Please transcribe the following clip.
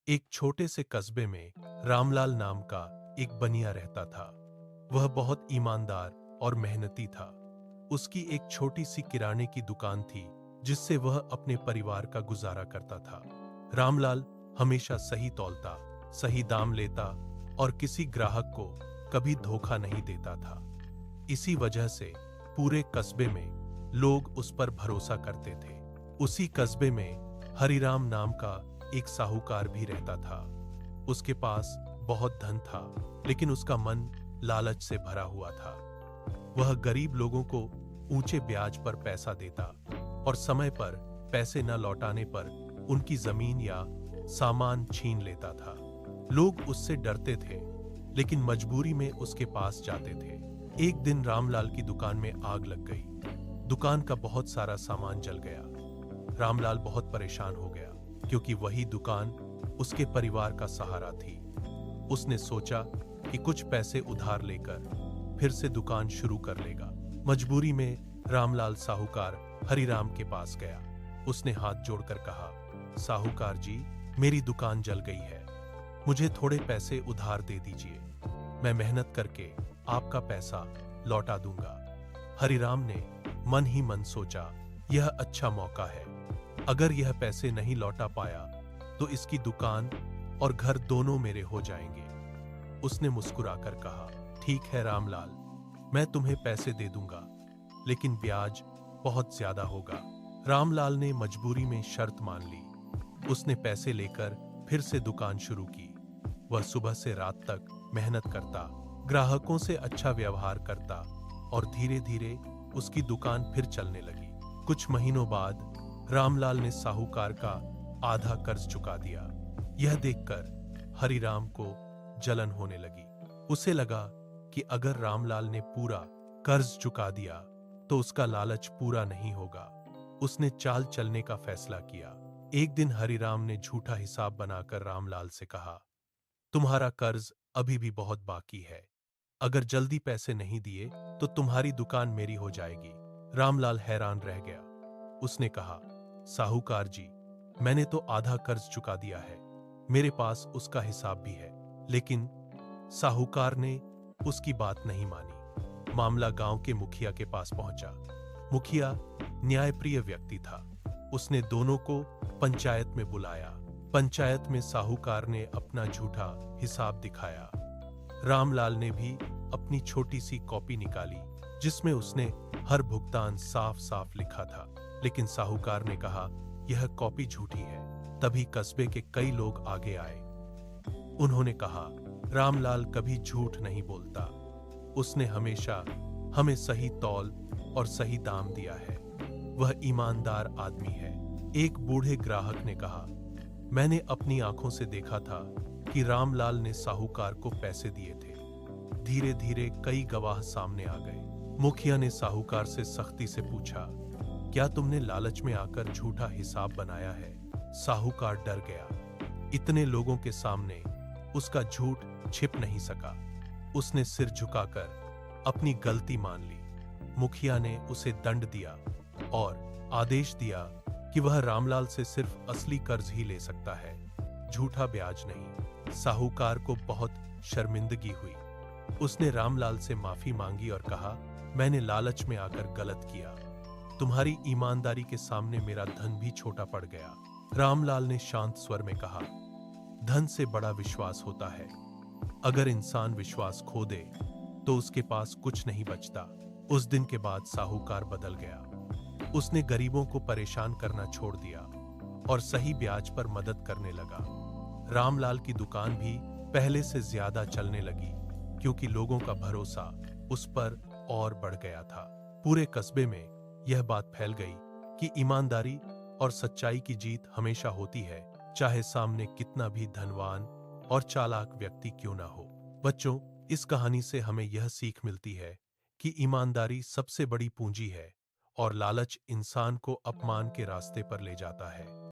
एक छोटे से कस्बे में रामलाल नाम का एक बनिया रहता था। वह बहुत ईमानदार और मेहनती था। उसकी एक छोटी सी किराने की दुकान थी जिससे वह अपने परिवार का गुजारा करता था। रामलाल हमेशा सही तौलता, सही दाम लेता और किसी ग्राहक को कभी धोखा नहीं देता था। इसी वजह से पूरे कस्बे में लोग उस पर भरोसा करते थे। उसी कस्बे में हरिराम नाम का एक साहूकार भी रहता था। उसके पास बहुत धन था, लेकिन उसका मन लालच से भरा हुआ था। वह गरीब लोगों को ऊंचे ब्याज पर पैसा देता और समय पर पैसे न लौटाने पर उनकी जमीन या सामान छीन लेता था। लोग उससे डरते थे, लेकिन मजबूरी में उसके पास जाते थे। एक दिन रामलाल की दुकान में आग लग गई। दुकान का बहुत सारा सामान जल गया। रामलाल बहुत परेशान हो गया, क्योंकि वही दुकान उसके परिवार का सहारा थी। उसने सोचा कि कुछ पैसे उधार लेकर फिर से दुकान शुरू कर लेगा। मजबूरी में रामलाल साहूकार हरिराम के पास गया। उसने हाथ जोड़कर कहा, साहूकार जी, मेरी दुकान जल गई है, मुझे थोड़े पैसे उधार दे दीजिए। मैं मेहनत करके आपका पैसा लौटा दूंगा। हरिराम ने मन ही मन सोचा, यह अच्छा मौका है। अगर यह पैसे नहीं लौटा पाया तो इसकी दुकान और घर दोनों मेरे हो जाएंगे। उसने मुस्कुराकर कहा, ठीक है रामलाल, मैं तुम्हें पैसे दे दूंगा, लेकिन ब्याज बहुत ज्यादा होगा। रामलाल ने मजबूरी में शर्त मान ली। उसने पैसे लेकर फिर से दुकान शुरू की। वह सुबह से रात तक मेहनत करता, ग्राहकों से अच्छा व्यवहार करता और धीरे धीरे उसकी दुकान फिर चलने लगी। कुछ महीनों बाद रामलाल ने साहूकार का आधा कर्ज चुका दिया। यह देखकर हरिराम को जलन होने लगी। उसे लगा कि अगर रामलाल ने पूरा कर्ज चुका दिया तो उसका लालच पूरा नहीं होगा। उसने चाल चलने का फैसला किया। एक दिन हरिराम ने झूठा हिसाब बनाकर रामलाल से कहा, तुम्हारा कर्ज अभी भी बहुत बाकी है। अगर जल्दी पैसे नहीं दिए तो तुम्हारी दुकान मेरी हो जाएगी। रामलाल हैरान रह गया। उसने कहा, साहूकार जी, मैंने तो आधा कर्ज चुका दिया है, मेरे पास उसका हिसाब भी है। लेकिन साहूकार ने उसकी बात नहीं मानी। मामला गांव के मुखिया के पास पहुंचा। मुखिया न्यायप्रिय व्यक्ति था। उसने दोनों को पंचायत में बुलाया। पंचायत में साहूकार ने अपना झूठा हिसाब दिखाया। रामलाल ने भी अपनी छोटी सी कॉपी निकाली, जिसमें उसने हर भुगतान साफ साफ लिखा था। लेकिन साहूकार ने कहा, यह कॉपी झूठी है। तभी कस्बे के कई लोग आगे आए। उन्होंने कहा, रामलाल कभी झूठ नहीं बोलता, उसने हमेशा हमें सही तौल और सही दाम दिया है, वह ईमानदार आदमी है। एक बूढ़े ग्राहक ने कहा, मैंने अपनी आंखों से देखा था कि रामलाल ने साहूकार को पैसे दिए थे। धीरे धीरे कई गवाह सामने आ गए। मुखिया ने साहूकार से सख्ती से पूछा, क्या तुमने लालच में आकर झूठा हिसाब बनाया है? साहूकार डर गया। इतने लोगों के सामने उसका झूठ छिप नहीं सका। उसने सिर झुकाकर अपनी गलती मान ली। मुखिया ने उसे दंड दिया और आदेश दिया कि वह रामलाल से सिर्फ असली कर्ज ही ले सकता है, झूठा ब्याज नहीं। साहूकार को बहुत शर्मिंदगी हुई। उसने रामलाल से माफी मांगी और कहा, मैंने लालच में आकर गलत किया। तुम्हारी ईमानदारी के सामने मेरा धन भी छोटा पड़ गया। रामलाल ने शांत स्वर में कहा, धन से बड़ा विश्वास होता है। अगर इंसान विश्वास खो दे तो उसके पास कुछ नहीं बचता। उस दिन के बाद साहूकार बदल गया। उसने गरीबों को परेशान करना छोड़ दिया और सही ब्याज पर मदद करने लगा। रामलाल की दुकान भी पहले से ज्यादा चलने लगी, क्योंकि लोगों का भरोसा उस पर और बढ़ गया था। पूरे कस्बे में यह बात फैल गई कि ईमानदारी और सच्चाई की जीत हमेशा होती है, चाहे सामने कितना भी धनवान और चालाक व्यक्ति क्यों ना हो। बच्चों, इस कहानी से हमें यह सीख मिलती है कि ईमानदारी सबसे बड़ी पूंजी है और लालच इंसान को अपमान के रास्ते पर ले जाता है।